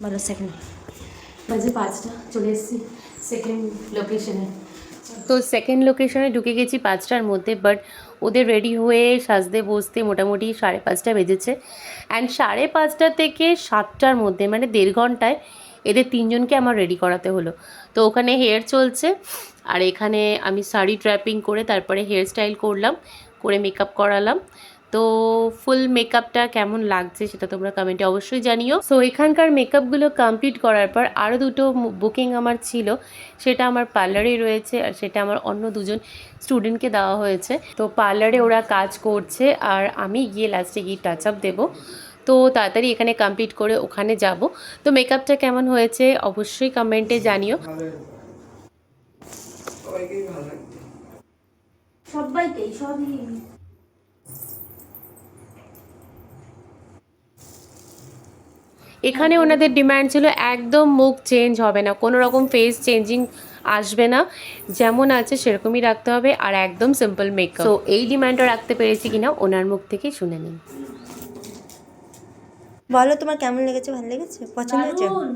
বলো সেকেন্ড বাজে 5টা, চলে এসেছি সেকেন্ড লোকেশনে। তো সেকেন্ড লোকেশনে ঢুকে গেছি 5টার মধ্যে, বাট ওদের রেডি হয়ে সাজতে বসতে মোটামুটি 5:30 বেজেছে। অ্যান্ড 5:30 থেকে 7টার মধ্যে মানে 1.5 ঘন্টায় এদের 3জনকে আমার রেডি করাতে হলো। তো ওখানে হেয়ার চলছে, আর এখানে আমি শাড়ি ড্র্যাপিং করে তারপরে হেয়ার স্টাইল করলাম, করে মেকআপ করালাম। তো ফুল মেকআপটা কেমন লাগছে সেটা তোমরা কমেন্টে অবশ্যই জানিও। সো এখানকার মেকআপগুলো কমপ্লিট করার পর আরও 2টো বুকিং আমার ছিল, সেটা আমার পার্লারেই রয়েছে, আর সেটা আমার অন্য 2জন স্টুডেন্টকে দেওয়া হয়েছে। তো পার্লারে ওরা কাজ করছে, আর আমি গিয়ে লাস্টে গিয়ে টাচ আপ দেবো। তো তাড়াতাড়ি এখানে কমপ্লিট করে ওখানে যাব। তো মেকআপটা কেমন হয়েছে অবশ্যই কমেন্টে জানিও। সবাইকেই সবই এখানে ওনাদের ডিমান্ড ছিল একদম মুখ চেঞ্জ হবে না, কোনো রকম ফেস চেঞ্জিং আসবে না, যেমন আছে সেরকমই রাখতে হবে, আর একদম সিম্পল মেকআপ। তো এই ডিমান্ডটা রাখতে পেরেছি কিনা ওনার মুখ থেকে শুনে নিন। বলো তোমার কেমন লেগেছে? ভালো লেগেছে? পছন্দ হয়েছে? দারুণ,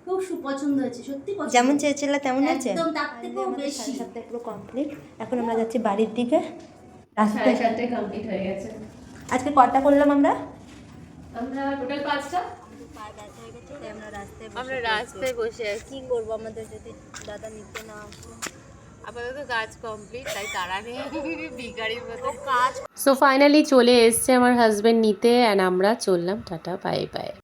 খুব সুপছন্দ হয়েছে, সত্যি পছন্দ। যেমন চেয়েছিলে তেমন হয়েছে? একদম তার থেকেও আমাদের বেশি। 7:30 পুরো কমপ্লিট। এখন আমরা যাচ্ছি বাড়ির দিকে। রাস্তায় 7:30 কমপ্লিট হয়ে গেছে। আজকে কটা করলাম আমরা? আমরা টোটাল 5টা। আমরা রাস্তায় বসে আছি। কি করবো আমাদের যদি দাদা নিতে না আসে? আপাতত কাজ কমপ্লিট, তাই তারা নেই, ভিখারির মতো কাজ। সো ফাইনালি চলে এসছে আমার হাজবেন্ড নিতে, অ্যান্ড আমরা চললাম। Tata bye bye.